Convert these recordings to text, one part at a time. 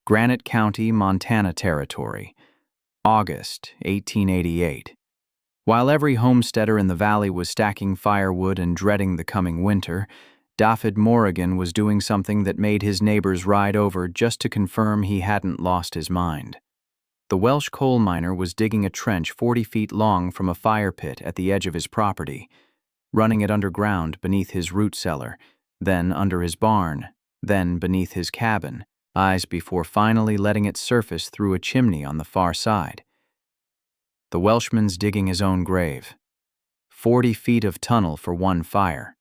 Granite County, Montana Territory, August 1888. While every homesteader in the valley was stacking firewood and dreading the coming winter, Dafydd Morgan was doing something that made his neighbors ride over just to confirm he hadn't lost his mind. The Welsh coal miner was digging a trench 40 feet long from a fire pit at the edge of his property, running it underground beneath his root cellar, then under his barn, then beneath his cabin, eyes before finally letting it surface through a chimney on the far side. The Welshman's digging his own grave. 40 feet of tunnel for one fire.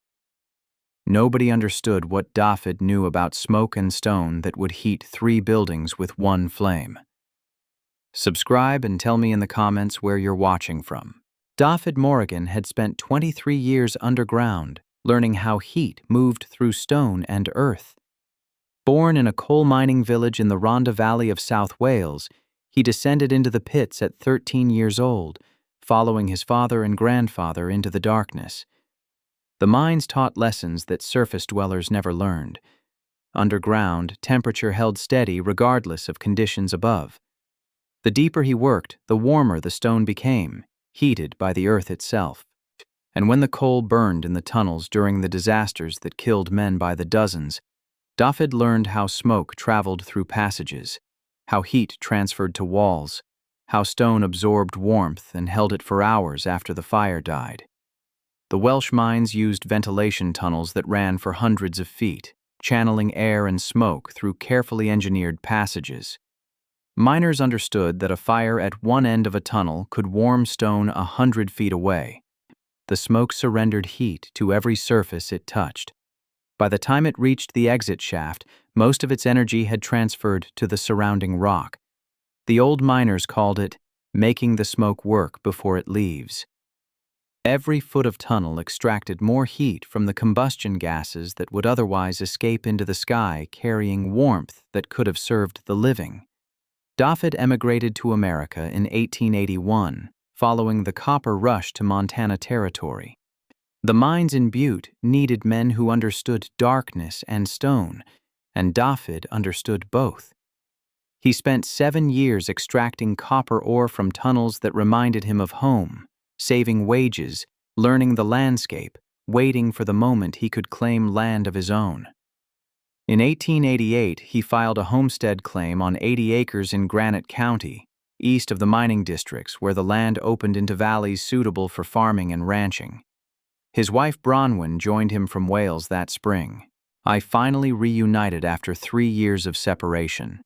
Nobody understood what Dafydd knew about smoke and stone that would heat 3 buildings with one flame. Subscribe and tell me in the comments where you're watching from. Dafydd Morgan had spent 23 years underground, learning how heat moved through stone and earth. Born in a coal mining village in the Rhondda Valley of South Wales, he descended into the pits at 13 years old, following his father and grandfather into the darkness. The mines taught lessons that surface dwellers never learned. Underground, temperature held steady regardless of conditions above. The deeper he worked, the warmer the stone became, heated by the earth itself. And when the coal burned in the tunnels during the disasters that killed men by the dozens, Dafydd learned how smoke traveled through passages, how heat transferred to walls, how stone absorbed warmth and held it for hours after the fire died. The Welsh mines used ventilation tunnels that ran for hundreds of feet, channeling air and smoke through carefully engineered passages. Miners understood that a fire at one end of a tunnel could warm stone 100 feet away. The smoke surrendered heat to every surface it touched. By the time it reached the exit shaft, most of its energy had transferred to the surrounding rock. The old miners called it making the smoke work before it leaves. Every foot of tunnel extracted more heat from the combustion gases that would otherwise escape into the sky, carrying warmth that could have served the living. Dafydd emigrated to America in 1881, following the copper rush to Montana Territory. The mines in Butte needed men who understood darkness and stone, and Dafydd understood both. He spent 7 years extracting copper ore from tunnels that reminded him of home, saving wages, learning the landscape, waiting for the moment he could claim land of his own. In 1888, he filed a homestead claim on 80 acres in Granite County, east of the mining districts where the land opened into valleys suitable for farming and ranching. His wife Bronwyn joined him from Wales that spring. I finally reunited after 3 years of separation.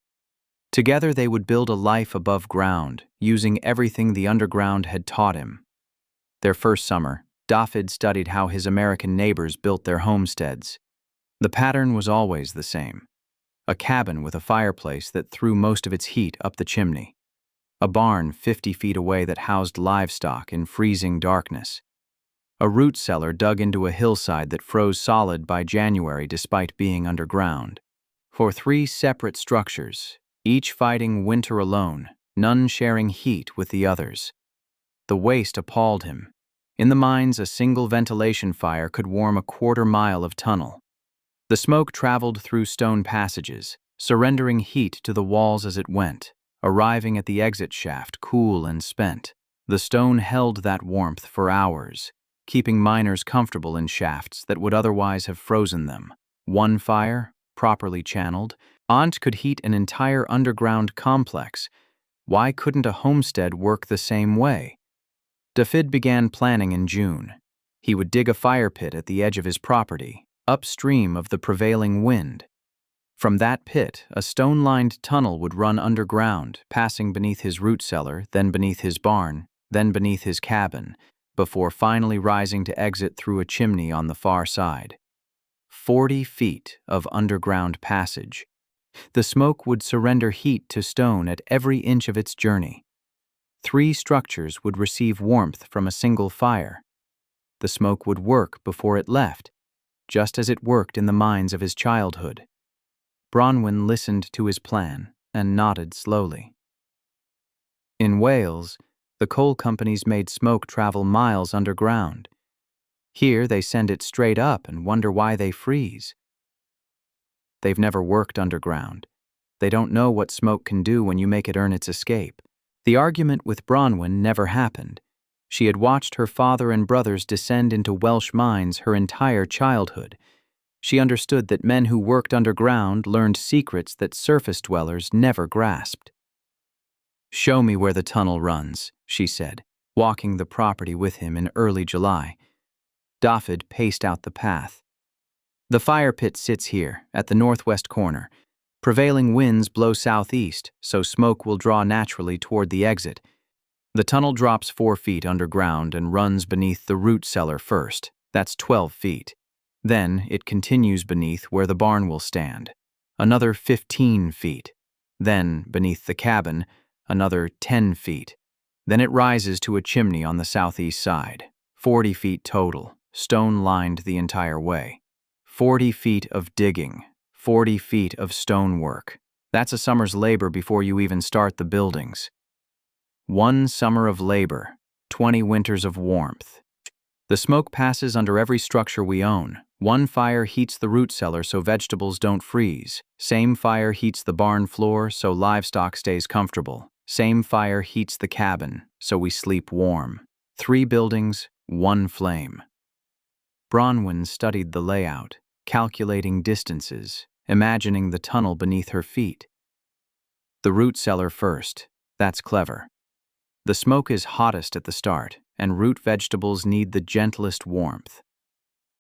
Together they would build a life above ground, using everything the underground had taught him. Their first summer, Dafydd studied how his American neighbors built their homesteads. The pattern was always the same. A cabin with a fireplace that threw most of its heat up the chimney. A barn 50 feet away that housed livestock in freezing darkness. A root cellar dug into a hillside that froze solid by January despite being underground. For 3 separate structures, each fighting winter alone, none sharing heat with the others. The waste appalled him. In the mines, a single ventilation fire could warm a quarter-mile of tunnel. The smoke traveled through stone passages, surrendering heat to the walls as it went, arriving at the exit shaft cool and spent. The stone held that warmth for hours, keeping miners comfortable in shafts that would otherwise have frozen them. One fire, properly channeled, could heat an entire underground complex. Why couldn't a homestead work the same way? Dafydd began planning in June. He would dig a fire pit at the edge of his property, upstream of the prevailing wind. From that pit, a stone-lined tunnel would run underground, passing beneath his root cellar, then beneath his barn, then beneath his cabin, before finally rising to exit through a chimney on the far side. 40 feet of underground passage. The smoke would surrender heat to stone at every inch of its journey. 3 structures would receive warmth from a single fire. The smoke would work before it left, just as it worked in the mines of his childhood. Bronwyn listened to his plan and nodded slowly. In Wales, the coal companies made smoke travel miles underground. Here they send it straight up and wonder why they freeze. They've never worked underground. They don't know what smoke can do when you make it earn its escape. The argument with Bronwyn never happened. She had watched her father and brothers descend into Welsh mines her entire childhood. She understood that men who worked underground learned secrets that surface dwellers never grasped. "Show me where the tunnel runs," she said, walking the property with him in early July. Dafydd paced out the path. "The fire pit sits here, at the northwest corner. Prevailing winds blow southeast, so smoke will draw naturally toward the exit. The tunnel drops 4 feet underground and runs beneath the root cellar first. That's 12 feet. Then it continues beneath where the barn will stand. Another 15 feet. Then, beneath the cabin, another 10 feet. Then it rises to a chimney on the southeast side. 40 feet total, stone-lined the entire way. 40 feet of digging, 40 feet of stonework. That's a summer's labor before you even start the buildings. 1 summer of labor, 20 winters of warmth. The smoke passes under every structure we own. One fire heats the root cellar so vegetables don't freeze. Same fire heats the barn floor so livestock stays comfortable. Same fire heats the cabin so we sleep warm. 3 buildings, 1 flame. Bronwyn studied the layout, calculating distances, imagining the tunnel beneath her feet. The root cellar first. That's clever. The smoke is hottest at the start, and root vegetables need the gentlest warmth.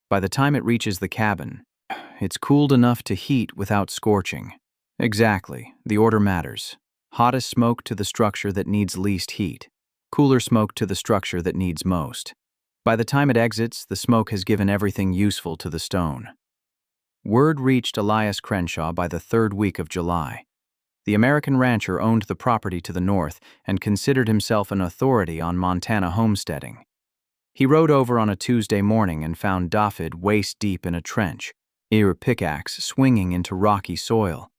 By the time it reaches the cabin, it's cooled enough to heat without scorching. Exactly, the order matters. Hottest smoke to the structure that needs least heat. Cooler smoke to the structure that needs most. By the time it exits, the smoke has given everything useful to the stone. Word reached Elias Crenshaw by the 3rd week of July. The American rancher owned the property to the north and considered himself an authority on Montana homesteading. He rode over on a Tuesday morning and found Dafydd waist-deep in a trench, ear pickaxe swinging into rocky soil.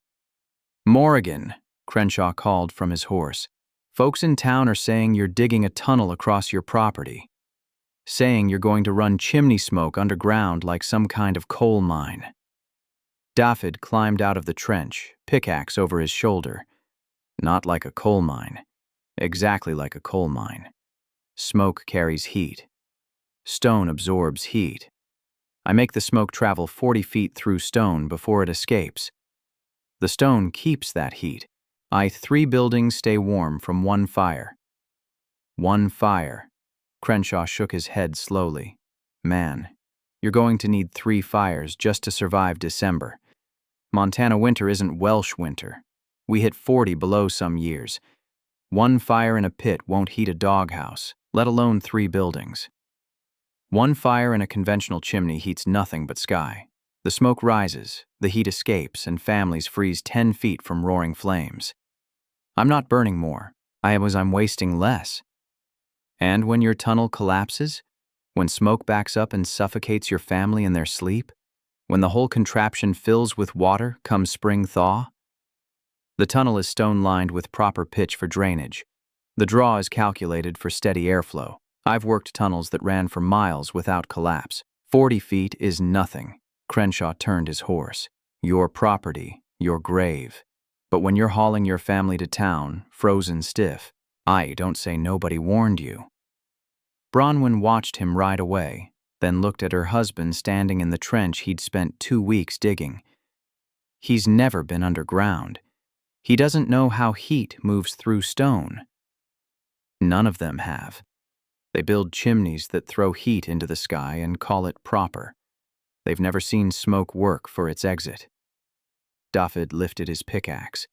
"Morrigan," Crenshaw called from his horse. "Folks in town are saying you're digging a tunnel across your property. Saying you're going to run chimney smoke underground like some kind of coal mine." Dafydd climbed out of the trench, pickaxe over his shoulder. "Not like a coal mine. Exactly like a coal mine. Smoke carries heat. Stone absorbs heat. I make the smoke travel 40 feet through stone before it escapes. The stone keeps that heat. 3 buildings stay warm from 1 fire." 1 fire. Crenshaw shook his head slowly. "Man, you're going to need 3 fires just to survive December. Montana winter isn't Welsh winter. We hit 40 below some years. 1 fire in a pit won't heat a doghouse, let alone 3 buildings. 1 fire in a conventional chimney heats nothing but sky. The smoke rises, the heat escapes, and families freeze 10 feet from roaring flames. I'm not burning more. I'm wasting less. And when your tunnel collapses, when smoke backs up and suffocates your family in their sleep, when the whole contraption fills with water come spring thaw? The tunnel is stone-lined with proper pitch for drainage. The draw is calculated for steady airflow. I've worked tunnels that ran for miles without collapse. 40 feet is nothing. Crenshaw turned his horse. Your property, your grave. But when you're hauling your family to town, frozen stiff, don't say nobody warned you. Bronwyn watched him ride away, then looked at her husband standing in the trench he'd spent 2 weeks digging. He's never been underground. He doesn't know how heat moves through stone. None of them have. They build chimneys that throw heat into the sky and call it proper. They've never seen smoke work for its exit. Dafydd lifted his pickaxe.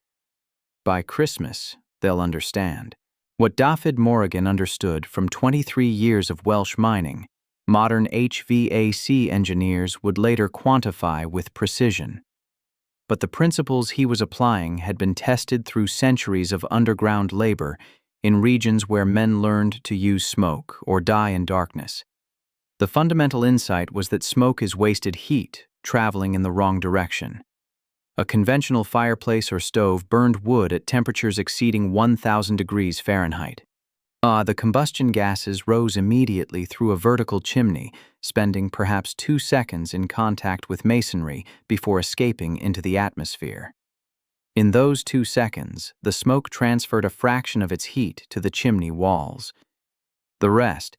By Christmas, they'll understand. What Dafydd Morrigan understood from 23 years of Welsh mining, modern HVAC engineers would later quantify with precision. But the principles he was applying had been tested through centuries of underground labor in regions where men learned to use smoke or die in darkness. The fundamental insight was that smoke is wasted heat traveling in the wrong direction. A conventional fireplace or stove burned wood at temperatures exceeding 1,000 degrees Fahrenheit. The combustion gases rose immediately through a vertical chimney, spending perhaps 2 seconds in contact with masonry before escaping into the atmosphere. In those 2 seconds, the smoke transferred a fraction of its heat to the chimney walls. The rest,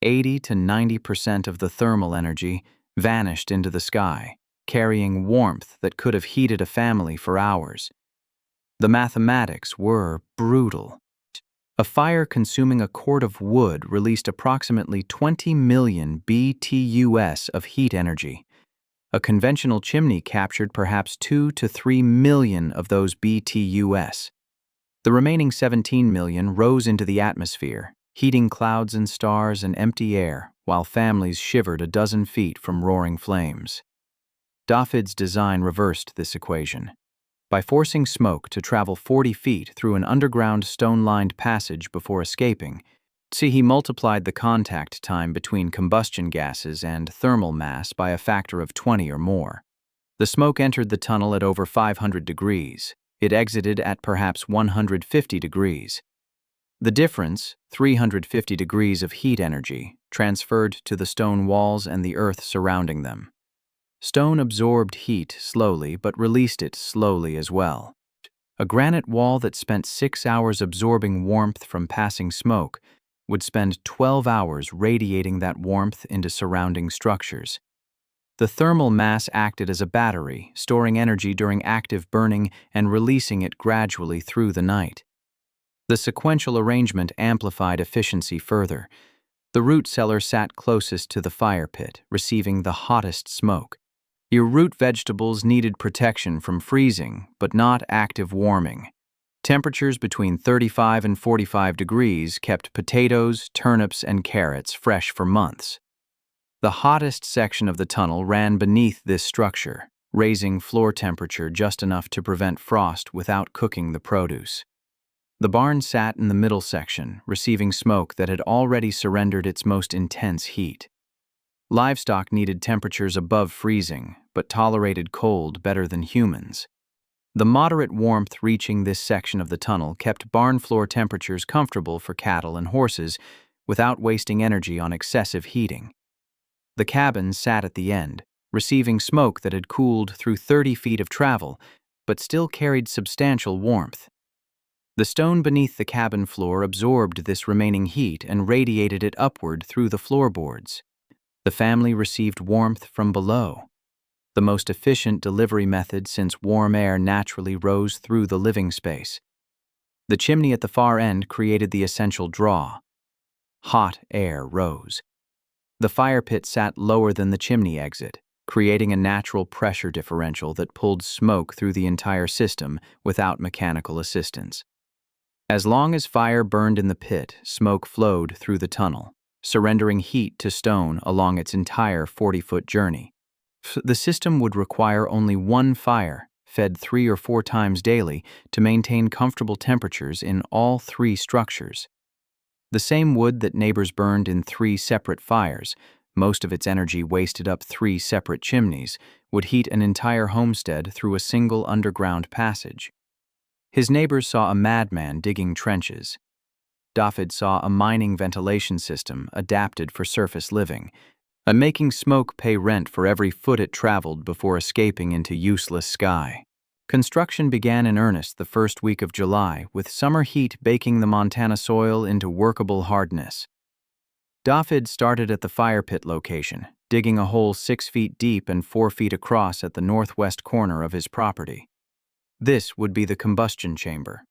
80 to 90% of the thermal energy, vanished into the sky, carrying warmth that could have heated a family for hours. The mathematics were brutal. A fire consuming a cord of wood released approximately 20 million BTUs of heat energy. A conventional chimney captured perhaps 2 to 3 million of those BTUs. The remaining 17 million rose into the atmosphere, heating clouds and stars and empty air, while families shivered a dozen feet from roaring flames. David's design reversed this equation. By forcing smoke to travel 40 feet through an underground stone-lined passage before escaping, he multiplied the contact time between combustion gases and thermal mass by a factor of 20 or more. The smoke entered the tunnel at over 500 degrees. It exited at perhaps 150 degrees. The difference, 350 degrees of heat energy, transferred to the stone walls and the earth surrounding them. Stone absorbed heat slowly but released it slowly as well. A granite wall that spent 6 hours absorbing warmth from passing smoke would spend 12 hours radiating that warmth into surrounding structures. The thermal mass acted as a battery, storing energy during active burning and releasing it gradually through the night. The sequential arrangement amplified efficiency further. The root cellar sat closest to the fire pit, receiving the hottest smoke. Your root vegetables needed protection from freezing, but not active warming. Temperatures between 35 and 45 degrees kept potatoes, turnips, and carrots fresh for months. The hottest section of the tunnel ran beneath this structure, raising floor temperature just enough to prevent frost without cooking the produce. The barn sat in the middle section, receiving smoke that had already surrendered its most intense heat. Livestock needed temperatures above freezing, but tolerated cold better than humans. The moderate warmth reaching this section of the tunnel kept barn floor temperatures comfortable for cattle and horses without wasting energy on excessive heating. The cabin sat at the end, receiving smoke that had cooled through 30 feet of travel, but still carried substantial warmth. The stone beneath the cabin floor absorbed this remaining heat and radiated it upward through the floorboards. The family received warmth from below, the most efficient delivery method since warm air naturally rose through the living space. The chimney at the far end created the essential draw. Hot air rose. The fire pit sat lower than the chimney exit, creating a natural pressure differential that pulled smoke through the entire system without mechanical assistance. As long as fire burned in the pit, smoke flowed through the tunnel, surrendering heat to stone along its entire 40-foot journey. The system would require only one fire, fed 3 or 4 times daily, to maintain comfortable temperatures in all 3 structures. The same wood that neighbors burned in 3 separate fires, most of its energy wasted up 3 separate chimneys, would heat an entire homestead through a single underground passage. His neighbors saw a madman digging trenches. David saw a mining ventilation system adapted for surface living, and making smoke pay rent for every foot it traveled before escaping into useless sky. Construction began in earnest the first week of July, with summer heat baking the Montana soil into workable hardness. David started at the fire pit location, digging a hole 6 feet deep and 4 feet across at the northwest corner of his property. This would be the combustion chamber,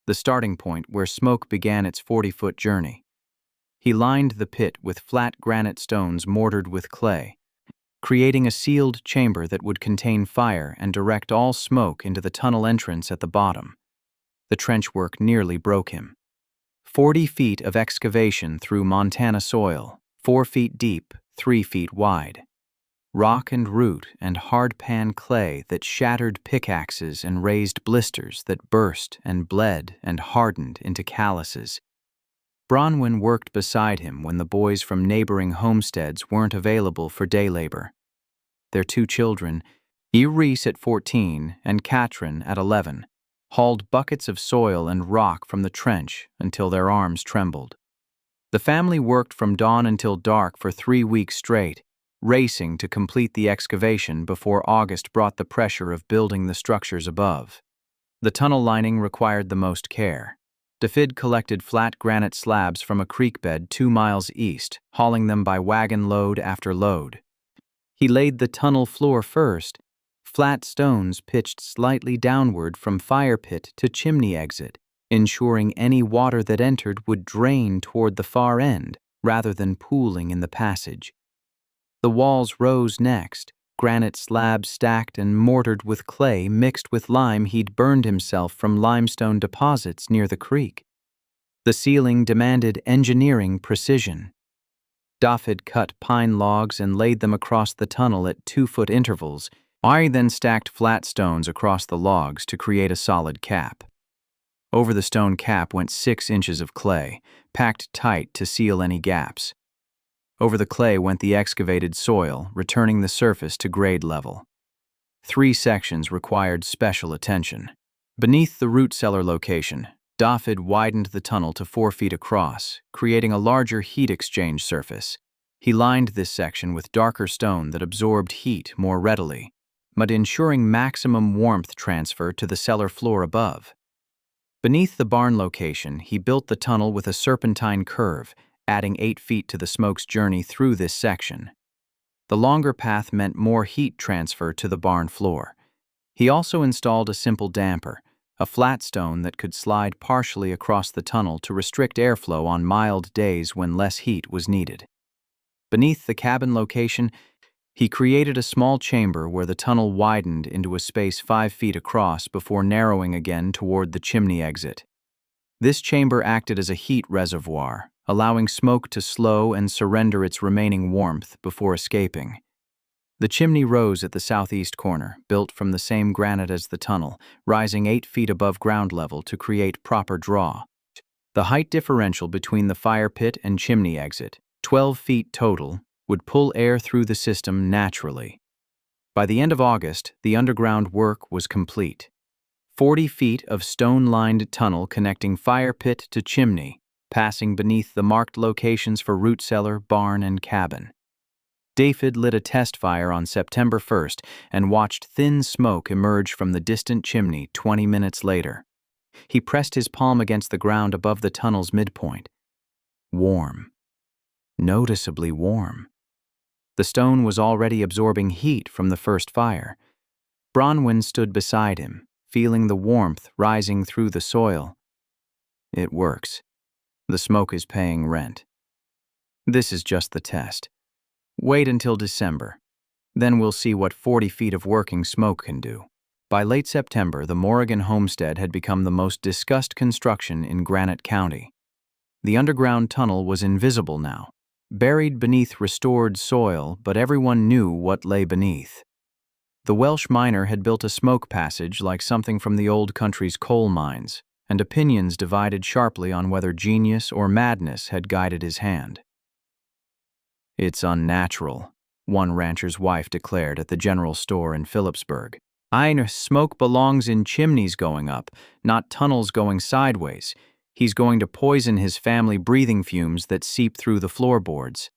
the starting point where smoke began its 40-foot journey. He lined the pit with flat granite stones mortared with clay, creating a sealed chamber that would contain fire and direct all smoke into the tunnel entrance at the bottom. The trench work nearly broke him. 40 feet of excavation through Montana soil, 4 feet deep, 3 feet wide. Rock and root and hard-pan clay that shattered pickaxes and raised blisters that burst and bled and hardened into calluses. Bronwyn worked beside him when the boys from neighboring homesteads weren't available for day labor. Their 2 children, Reese at 14 and Katrin at 11, hauled buckets of soil and rock from the trench until their arms trembled. The family worked from dawn until dark for 3 weeks straight, racing to complete the excavation before August brought the pressure of building the structures above. The tunnel lining required the most care. Dafydd collected flat granite slabs from a creek bed 2 miles east, hauling them by wagon load after load. He laid the tunnel floor first, flat stones pitched slightly downward from fire pit to chimney exit, ensuring any water that entered would drain toward the far end rather than pooling in the passage. The walls rose next, granite slabs stacked and mortared with clay mixed with lime he'd burned himself from limestone deposits near the creek. The ceiling demanded engineering precision. Dafydd cut pine logs and laid them across the tunnel at 2-foot intervals. I then stacked flat stones across the logs to create a solid cap. Over the stone cap went 6 inches of clay, packed tight to seal any gaps. Over the clay went the excavated soil, returning the surface to grade level. 3 sections required special attention. Beneath the root cellar location, Dafydd widened the tunnel to 4 feet across, creating a larger heat exchange surface. He lined this section with darker stone that absorbed heat more readily, but ensuring maximum warmth transfer to the cellar floor above. Beneath the barn location, he built the tunnel with a serpentine curve, adding 8 feet to the smoke's journey through this section. The longer path meant more heat transfer to the barn floor. He also installed a simple damper, a flat stone that could slide partially across the tunnel to restrict airflow on mild days when less heat was needed. Beneath the cabin location, he created a small chamber where the tunnel widened into a space 5 feet across before narrowing again toward the chimney exit. This chamber acted as a heat reservoir, allowing smoke to slow and surrender its remaining warmth before escaping. The chimney rose at the southeast corner, built from the same granite as the tunnel, rising 8 feet above ground level to create proper draw. The height differential between the fire pit and chimney exit, 12 feet total, would pull air through the system naturally. By the end of August, the underground work was complete. 40 feet of stone-lined tunnel connecting fire pit to chimney, passing beneath the marked locations for root cellar, barn, and cabin. Dafydd lit a test fire on September 1st and watched thin smoke emerge from the distant chimney 20 minutes later. He pressed his palm against the ground above the tunnel's midpoint. Warm. Noticeably warm. The stone was already absorbing heat from the first fire. Bronwyn stood beside him, feeling the warmth rising through the soil. It works. The smoke is paying rent. This is just the test. Wait until December. Then we'll see what 40 feet of working smoke can do. By late September, the Morrigan homestead had become the most discussed construction in Granite County. The underground tunnel was invisible now, buried beneath restored soil, but everyone knew what lay beneath. The Welsh miner had built a smoke passage like something from the old country's coal mines, and opinions divided sharply on whether genius or madness had guided his hand. "It's unnatural," one rancher's wife declared at the general store in Phillipsburg. Smoke belongs in chimneys going up, not tunnels going sideways. He's going to poison his family breathing fumes that seep through the floorboards."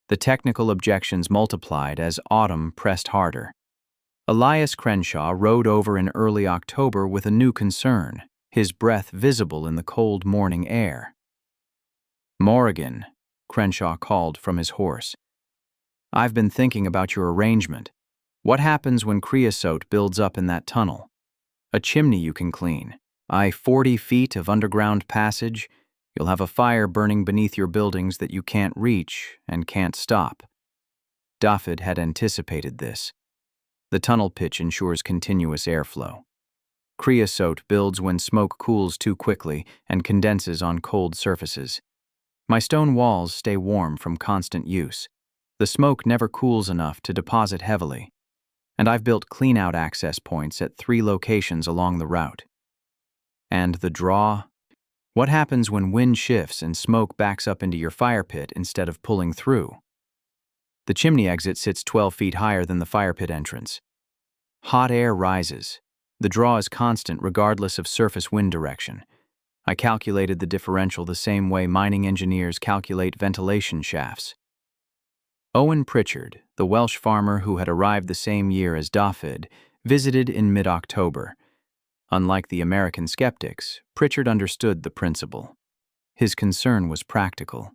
The technical objections multiplied as autumn pressed harder. Elias Crenshaw rode over in early October with a new concern, his breath visible in the cold morning air. "Morrigan," Crenshaw called from his horse. "I've been thinking about your arrangement. What happens when creosote builds up in that tunnel? A chimney you can clean. 40 feet of underground passage. You'll have a fire burning beneath your buildings that you can't reach and can't stop." Dafydd had anticipated this. The tunnel pitch ensures continuous airflow. Creosote builds when smoke cools too quickly and condenses on cold surfaces. My stone walls stay warm from constant use. The smoke never cools enough to deposit heavily. And I've built clean-out access points at 3 locations along the route. And the draw? What happens when wind shifts and smoke backs up into your fire pit instead of pulling through? The chimney exit sits 12 feet higher than the fire pit entrance. Hot air rises. The draw is constant regardless of surface wind direction. I calculated the differential the same way mining engineers calculate ventilation shafts. Owen Pritchard, the Welsh farmer who had arrived the same year as Dafydd, visited in mid-October. Unlike the American skeptics, Pritchard understood the principle. His concern was practical.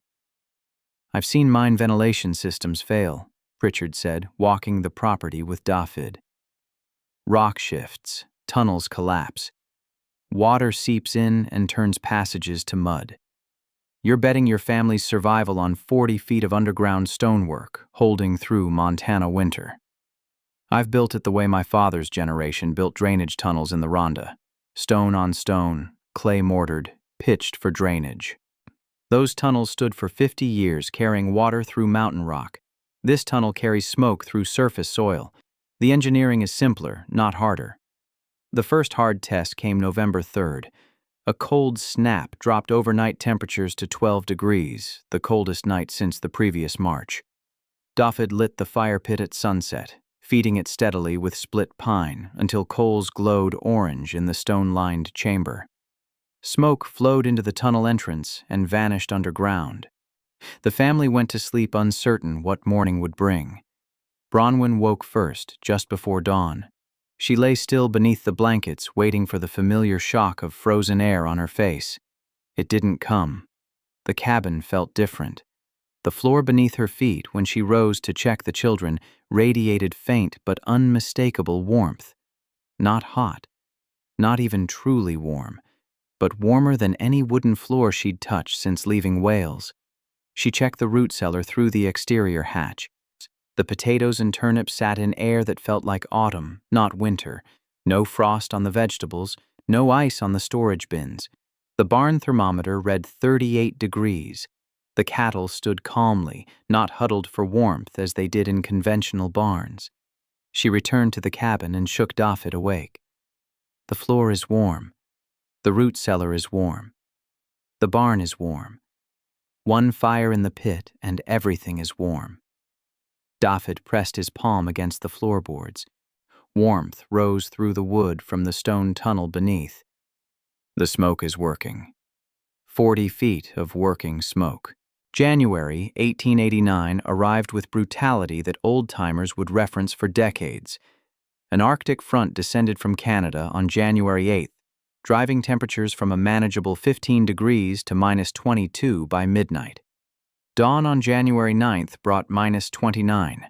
"I've seen mine ventilation systems fail," Pritchard said, walking the property with Dafydd. "Rock shifts, tunnels collapse. Water seeps in and turns passages to mud. You're betting your family's survival on 40 feet of underground stonework, holding through Montana winter. I've built it the way my father's generation built drainage tunnels in the Rhondda. Stone on stone, clay mortared, pitched for drainage. Those tunnels stood for 50 years carrying water through mountain rock. This tunnel carries smoke through surface soil. The engineering is simpler, not harder." The first hard test came November 3rd. A cold snap dropped overnight temperatures to 12 degrees, the coldest night since the previous March. Dafydd lit the fire pit at sunset, feeding it steadily with split pine until coals glowed orange in the stone-lined chamber. Smoke flowed into the tunnel entrance and vanished underground. The family went to sleep uncertain what morning would bring. Bronwyn woke first, just before dawn. She lay still beneath the blankets, waiting for the familiar shock of frozen air on her face. It didn't come. The cabin felt different. The floor beneath her feet, when she rose to check the children, radiated faint but unmistakable warmth. Not hot, not even truly warm, but warmer than any wooden floor she'd touched since leaving Wales. She checked the root cellar through the exterior hatch. The potatoes and turnips sat in air that felt like autumn, not winter. No frost on the vegetables, no ice on the storage bins. The barn thermometer read 38 degrees. The cattle stood calmly, not huddled for warmth as they did in conventional barns. She returned to the cabin and shook Dafydd awake. "The floor is warm. The root cellar is warm. The barn is warm. One fire in the pit and everything is warm." Dafydd pressed his palm against the floorboards. Warmth rose through the wood from the stone tunnel beneath. "The smoke is working." 40 feet of working smoke. January 1889 arrived with brutality that old-timers would reference for decades. An Arctic front descended from Canada on January 8th, driving temperatures from a manageable 15 degrees to -22 by midnight. Dawn on January 9th brought -29.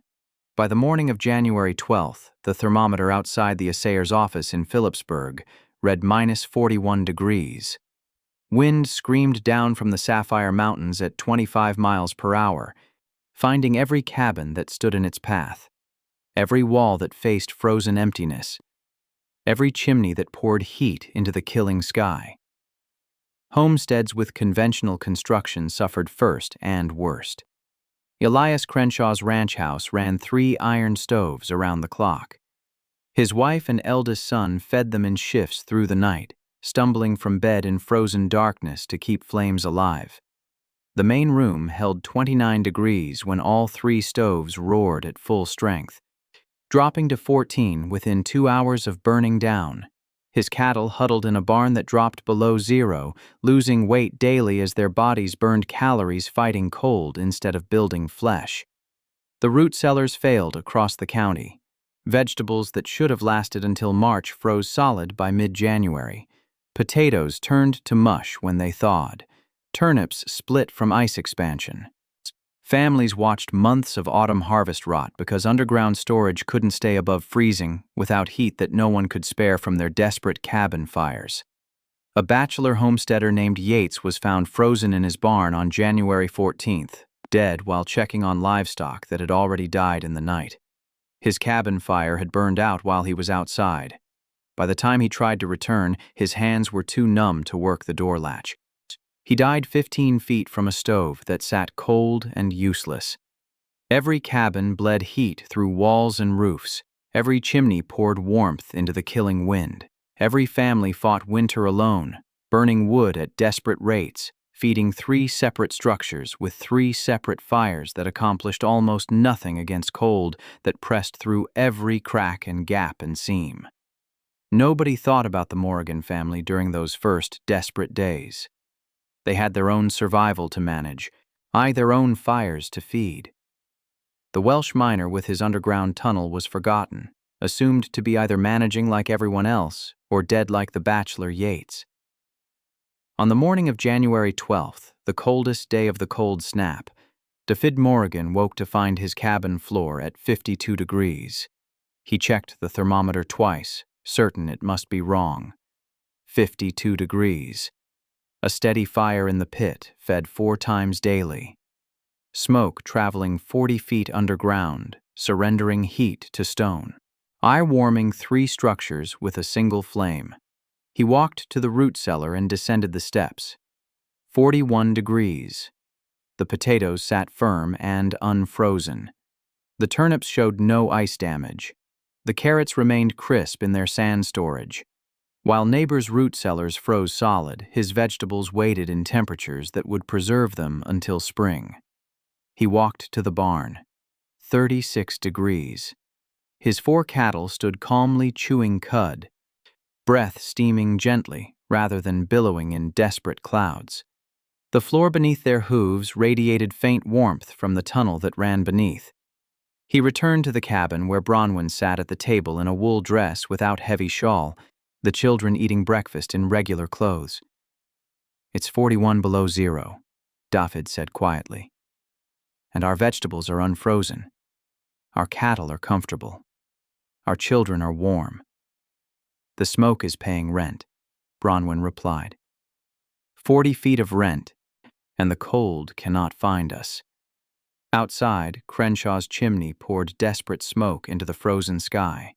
By the morning of January 12th, the thermometer outside the assayer's office in Phillipsburg read -41 degrees. Wind screamed down from the Sapphire Mountains at 25 miles per hour, finding every cabin that stood in its path, every wall that faced frozen emptiness, every chimney that poured heat into the killing sky. Homesteads with conventional construction suffered first and worst. Elias Crenshaw's ranch house ran 3 iron stoves around the clock. His wife and eldest son fed them in shifts through the night, stumbling from bed in frozen darkness to keep flames alive. The main room held 29 degrees when all 3 stoves roared at full strength, dropping to 14 within 2 hours of burning down. His cattle huddled in a barn that dropped below zero, losing weight daily as their bodies burned calories fighting cold instead of building flesh. The root cellars failed across the county. Vegetables that should have lasted until March froze solid by mid-January. Potatoes turned to mush when they thawed. Turnips split from ice expansion. Families watched months of autumn harvest rot because underground storage couldn't stay above freezing without heat that no one could spare from their desperate cabin fires. A bachelor homesteader named Yates was found frozen in his barn on January 14th, dead while checking on livestock that had already died in the night. His cabin fire had burned out while he was outside. By the time he tried to return, his hands were too numb to work the door latch. He died 15 feet from a stove that sat cold and useless. Every cabin bled heat through walls and roofs. Every chimney poured warmth into the killing wind. Every family fought winter alone, burning wood at desperate rates, feeding 3 separate structures with 3 separate fires that accomplished almost nothing against cold that pressed through every crack and gap and seam. Nobody thought about the Morrigan family during those first desperate days. They had their own survival to manage, their own fires to feed. The Welsh miner with his underground tunnel was forgotten, assumed to be either managing like everyone else or dead like the bachelor Yeats. On the morning of January 12th, the coldest day of the cold snap, Dafydd Morgan woke to find his cabin floor at 52 degrees. He checked the thermometer twice, certain it must be wrong. 52 degrees. A steady fire in the pit, fed 4 times daily. Smoke traveling 40 feet underground, surrendering heat to stone. Eye-warming 3 structures with a single flame. He walked to the root cellar and descended the steps. 41 degrees. The potatoes sat firm and unfrozen. The turnips showed no ice damage. The carrots remained crisp in their sand storage. While neighbors' root cellars froze solid, his vegetables waited in temperatures that would preserve them until spring. He walked to the barn. 36 degrees. His 4 cattle stood calmly chewing cud, breath steaming gently rather than billowing in desperate clouds. The floor beneath their hooves radiated faint warmth from the tunnel that ran beneath. He returned to the cabin where Bronwyn sat at the table in a wool dress without heavy shawl, the children eating breakfast in regular clothes. "It's 41 below zero," Dafydd said quietly. "And our vegetables are unfrozen. Our cattle are comfortable. Our children are warm." "The smoke is paying rent," Bronwyn replied. 40 feet of rent, and the cold cannot find us. Outside, Crenshaw's chimney poured desperate smoke into the frozen sky.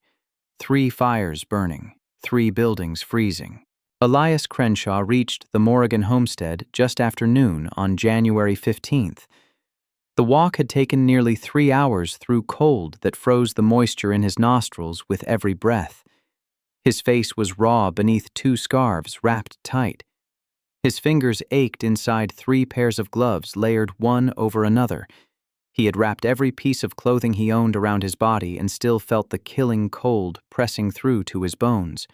3 fires burning, 3 buildings freezing. Elias Crenshaw reached the Morgan homestead just after noon on January 15th. The walk had taken nearly 3 hours through cold that froze the moisture in his nostrils with every breath. His face was raw beneath 2 scarves wrapped tight. His fingers ached inside 3 pairs of gloves layered one over another. He had wrapped every piece of clothing he owned around his body and still felt the killing cold pressing through to his bones.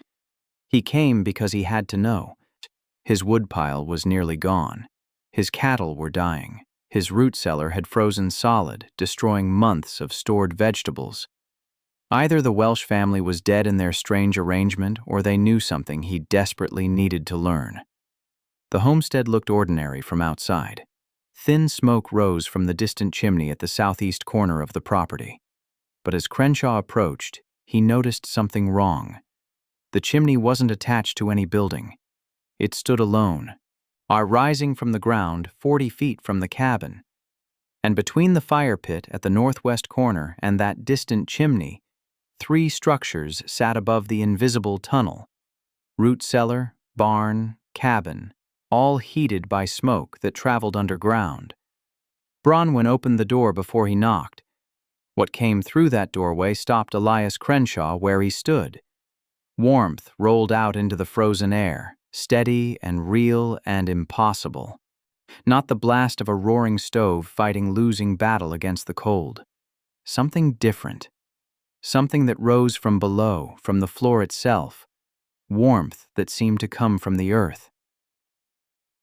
He came because he had to know. His woodpile was nearly gone. His cattle were dying. His root cellar had frozen solid, destroying months of stored vegetables. Either the Welsh family was dead in their strange arrangement, or they knew something he desperately needed to learn. The homestead looked ordinary from outside. Thin smoke rose from the distant chimney at the southeast corner of the property. But as Crenshaw approached, he noticed something wrong. The chimney wasn't attached to any building. It stood alone, rising from the ground 40 feet from the cabin. And between the fire pit at the northwest corner and that distant chimney, 3 structures sat above the invisible tunnel. Root cellar, barn, cabin, all heated by smoke that traveled underground. Bronwyn opened the door before he knocked. What came through that doorway stopped Elias Crenshaw where he stood. Warmth rolled out into the frozen air, steady and real and impossible. Not the blast of a roaring stove fighting losing battle against the cold. Something different. Something that rose from below, from the floor itself. Warmth that seemed to come from the earth.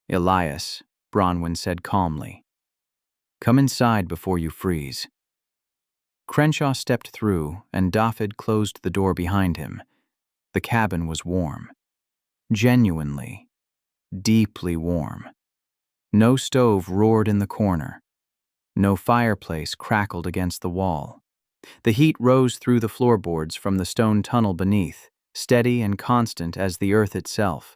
"Elias," Bronwyn said calmly, "come inside before you freeze." Crenshaw stepped through, and Dafydd closed the door behind him. The cabin was warm. Genuinely, deeply warm. No stove roared in the corner. No fireplace crackled against the wall. The heat rose through the floorboards from the stone tunnel beneath, steady and constant as the earth itself.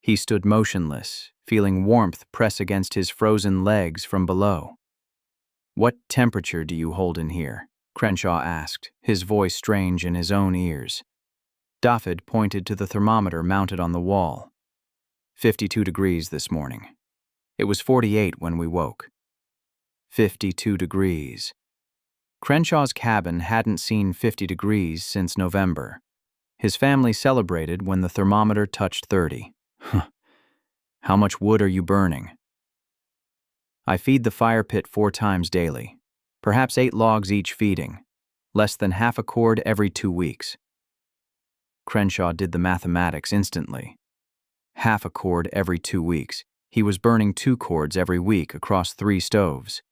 He stood motionless, feeling warmth press against his frozen legs from below. "What temperature do you hold in here?" Crenshaw asked, his voice strange in his own ears. Dafydd pointed to the thermometer mounted on the wall. 52 degrees this morning. It was 48 when we woke. 52 degrees. Crenshaw's cabin hadn't seen 50 degrees since November. His family celebrated when the thermometer touched 30. "How much wood are you burning?" "I feed the fire pit 4 times daily. Perhaps 8 logs each feeding. Less than half a cord every 2 weeks. Crenshaw did the mathematics instantly. Half a cord every 2 weeks. He was burning 2 cords every week across 3 stoves.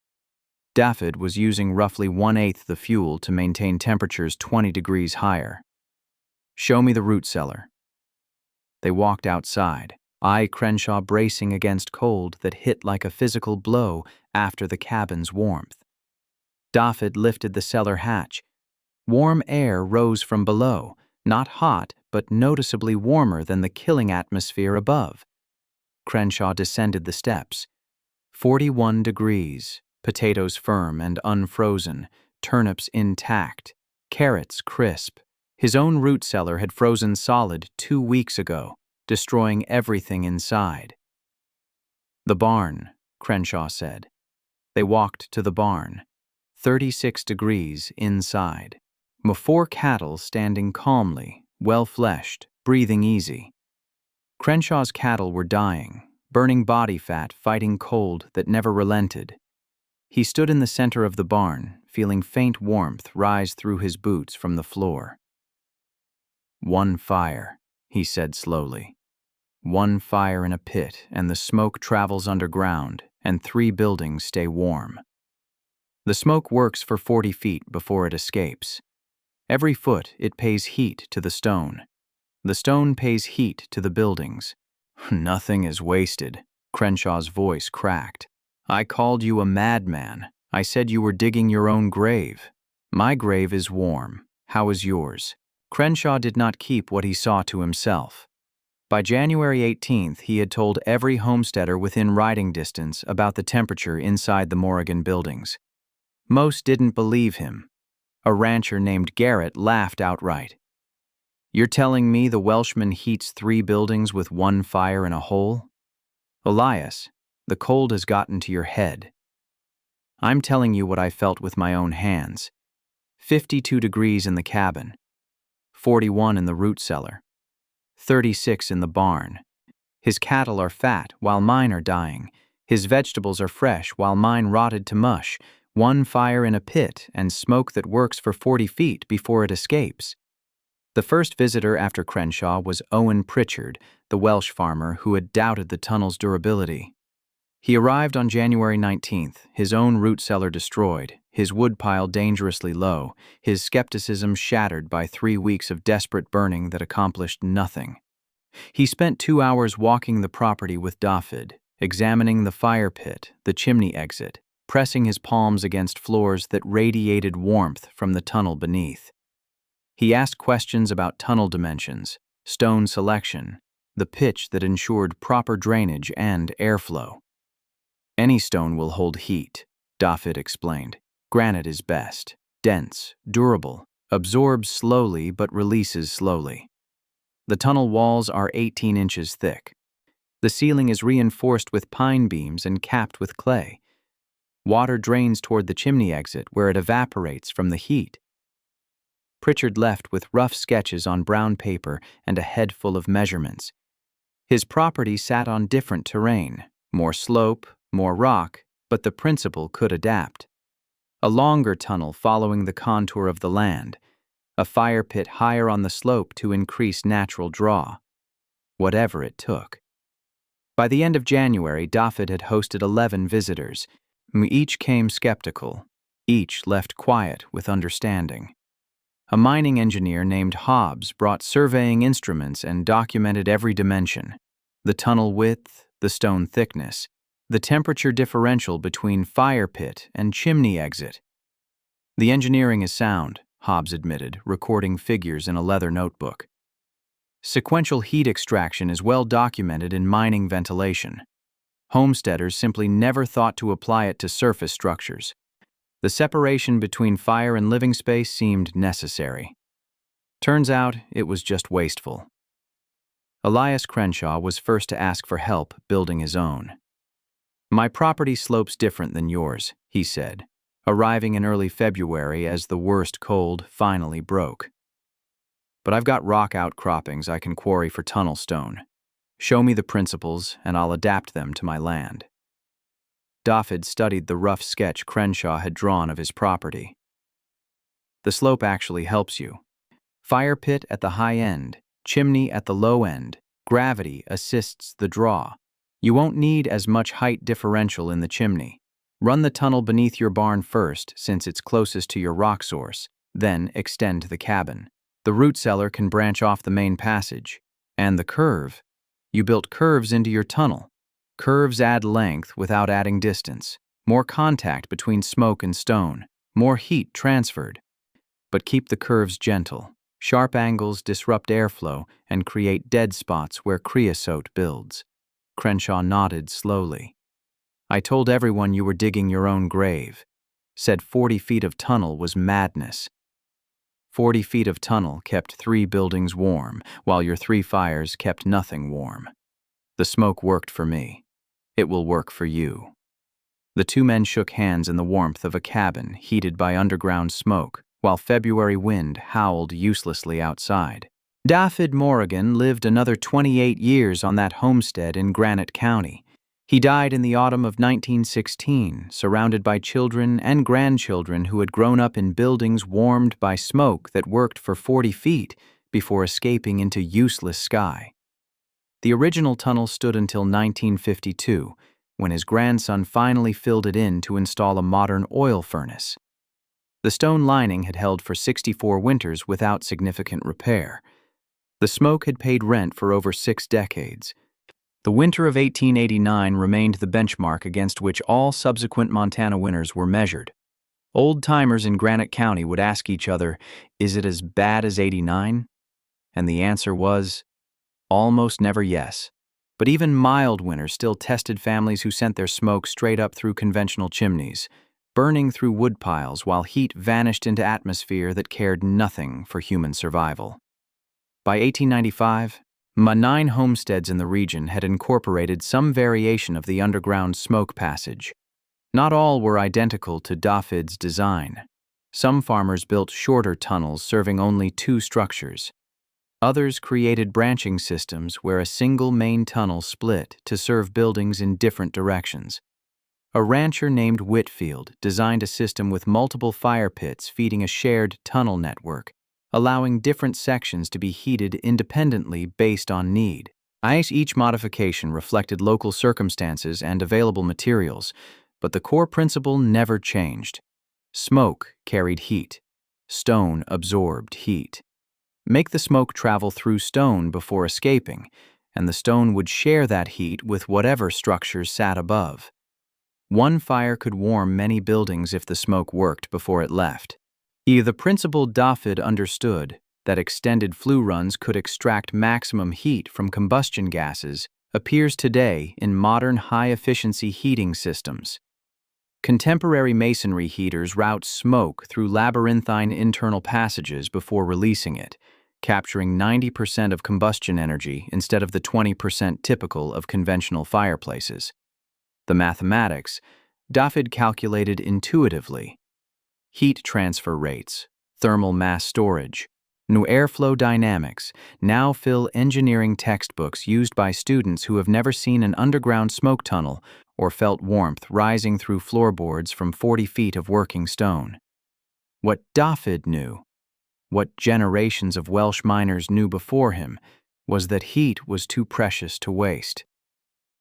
Dafydd was using roughly 1/8 the fuel to maintain temperatures 20 degrees higher. "Show me the root cellar." They walked outside, Crenshaw bracing against cold that hit like a physical blow after the cabin's warmth. Dafydd lifted the cellar hatch. Warm air rose from below, not hot, but noticeably warmer than the killing atmosphere above. Crenshaw descended the steps. 41 degrees, potatoes firm and unfrozen, turnips intact, carrots crisp. His own root cellar had frozen solid 2 weeks ago, destroying everything inside. "The barn," Crenshaw said. They walked to the barn. 36 degrees inside. 4 cattle standing calmly, well-fleshed, breathing easy. Crenshaw's cattle were dying, burning body fat, fighting cold that never relented. He stood in the center of the barn, feeling faint warmth rise through his boots from the floor. "One fire," he said slowly. "One fire in a pit, and the smoke travels underground, and 3 buildings stay warm. The smoke works for 40 feet before it escapes. Every foot, it pays heat to the stone. The stone pays heat to the buildings. Nothing is wasted." Crenshaw's voice cracked. "I called you a madman. I said you were digging your own grave. My grave is warm. How is yours?" Crenshaw did not keep what he saw to himself. By January 18th, he had told every homesteader within riding distance about the temperature inside the Morrigan buildings. Most didn't believe him. A rancher named Garrett laughed outright. "You're telling me the Welshman heats 3 buildings with 1 fire in a hole? Elias, the cold has gotten to your head. I'm telling you what I felt with my own hands. 52 degrees in the cabin, 41 in the root cellar, 36 in the barn. His cattle are fat while mine are dying. His vegetables are fresh while mine rotted to mush. 1 fire in a pit and smoke that works for 40 feet before it escapes." The first visitor after Crenshaw was Owen Pritchard, the Welsh farmer who had doubted the tunnel's durability. He arrived on January 19th, his own root cellar destroyed, his woodpile dangerously low, his skepticism shattered by 3 weeks of desperate burning that accomplished nothing. He spent 2 hours walking the property with Dafydd, examining the fire pit, the chimney exit, pressing his palms against floors that radiated warmth from the tunnel beneath. He asked questions about tunnel dimensions, stone selection, the pitch that ensured proper drainage and airflow. "Any stone will hold heat," Dafydd explained. "Granite is best, dense, durable, absorbs slowly but releases slowly. The tunnel walls are 18 inches thick. The ceiling is reinforced with pine beams and capped with clay. Water drains toward the chimney exit where it evaporates from the heat." Pritchard left with rough sketches on brown paper and a head full of measurements. His property sat on different terrain, more slope, more rock, but the principle could adapt. A longer tunnel following the contour of the land, a fire pit higher on the slope to increase natural draw. Whatever it took. By the end of January, Dafydd had hosted 11 visitors. Each came skeptical, each left quiet with understanding. A mining engineer named Hobbs brought surveying instruments and documented every dimension: the tunnel width, the stone thickness, the temperature differential between fire pit and chimney exit. "The engineering is sound," Hobbs admitted, recording figures in a leather notebook. "Sequential heat extraction is well documented in mining ventilation. Homesteaders simply never thought to apply it to surface structures. The separation between fire and living space seemed necessary. Turns out it was just wasteful." Elias Crenshaw was first to ask for help building his own. "My property slopes different than yours," he said, arriving in early February as the worst cold finally broke. "But I've got rock outcroppings I can quarry for tunnel stone. Show me the principles and I'll adapt them to my land." Dafydd studied the rough sketch Crenshaw had drawn of his property. "The slope actually helps you. Fire pit at the high end, chimney at the low end. Gravity assists the draw. You won't need as much height differential in the chimney. Run the tunnel beneath your barn first, since it's closest to your rock source, then extend to the cabin. The root cellar can branch off the main passage. And the curve. You built curves into your tunnel. Curves add length without adding distance, more contact between smoke and stone, more heat transferred. But keep the curves gentle. Sharp angles disrupt airflow and create dead spots where creosote builds. Crenshaw nodded slowly. I told everyone you were digging your own grave. Said 40 feet of tunnel was madness. 40 feet of tunnel kept 3 buildings warm, while your 3 fires kept nothing warm. The smoke worked for me. It will work for you. The 2 men shook hands in the warmth of a cabin heated by underground smoke, while February wind howled uselessly outside. Dafydd Morgan lived another 28 years on that homestead in Granite County. He died in the autumn of 1916, surrounded by children and grandchildren who had grown up in buildings warmed by smoke that worked for 40 feet before escaping into useless sky. The original tunnel stood until 1952, when his grandson finally filled it in to install a modern oil furnace. The stone lining had held for 64 winters without significant repair. The smoke had paid rent for over 6 decades. The winter of 1889 remained the benchmark against which all subsequent Montana winters were measured. Old-timers in Granite County would ask each other, "Is it as bad as '89?" And the answer was, almost never yes. But even mild winters still tested families who sent their smoke straight up through conventional chimneys, burning through woodpiles while heat vanished into atmosphere that cared nothing for human survival. By 1895, 9 homesteads in the region had incorporated some variation of the underground smoke passage. Not all were identical to Dafyd's design. Some farmers built shorter tunnels serving only 2 structures. Others created branching systems where a single main tunnel split to serve buildings in different directions. A rancher named Whitfield designed a system with multiple fire pits feeding a shared tunnel network, allowing different sections to be heated independently based on need. Each modification reflected local circumstances and available materials, but the core principle never changed. Smoke carried heat. Stone absorbed heat. Make the smoke travel through stone before escaping, and the stone would share that heat with whatever structures sat above. One fire could warm many buildings if the smoke worked before it left. The principle Dafydd understood, that extended flue runs could extract maximum heat from combustion gases, appears today in modern high-efficiency heating systems. Contemporary masonry heaters route smoke through labyrinthine internal passages before releasing it, capturing 90% of combustion energy instead of the 20% typical of conventional fireplaces. The mathematics, Dafydd calculated intuitively. Heat transfer rates, thermal mass storage, new airflow dynamics now fill engineering textbooks used by students who have never seen an underground smoke tunnel or felt warmth rising through floorboards from 40 feet of working stone. What Dafydd knew, what generations of Welsh miners knew before him, was that heat was too precious to waste.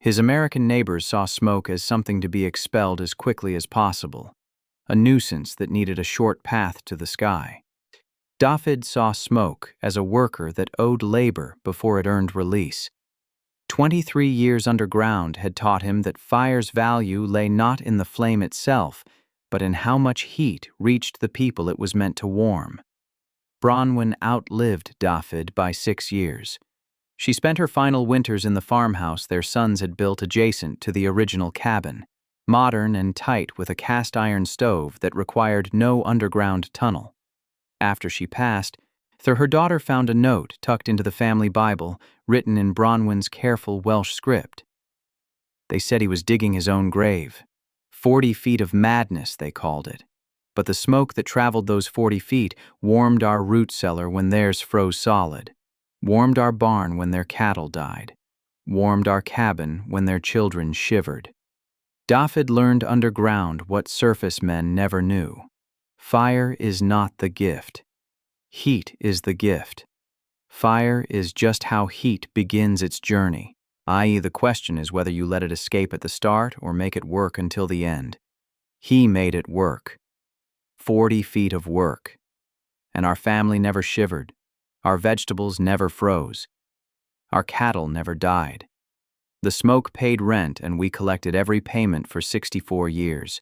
His American neighbors saw smoke as something to be expelled as quickly as possible, a nuisance that needed a short path to the sky. Dafydd saw smoke as a worker that owed labor before it earned release. 23 years underground had taught him that fire's value lay not in the flame itself, but in how much heat reached the people it was meant to warm. Bronwyn outlived Dafydd by 6 years. She spent her final winters in the farmhouse their sons had built adjacent to the original cabin, modern and tight with a cast-iron stove that required no underground tunnel. After she passed, her daughter found a note tucked into the family Bible, written in Bronwyn's careful Welsh script. They said he was digging his own grave. 40 feet of madness, they called it. But the smoke that traveled those 40 feet warmed our root cellar when theirs froze solid, warmed our barn when their cattle died, warmed our cabin when their children shivered. Dafydd learned underground what surface men never knew. Fire is not the gift. Heat is the gift. Fire is just how heat begins its journey, i.e. the question is whether you let it escape at the start or make it work until the end. He made it work. 40 feet of work. And our family never shivered. Our vegetables never froze. Our cattle never died. The smoke paid rent, and we collected every payment for 64 years.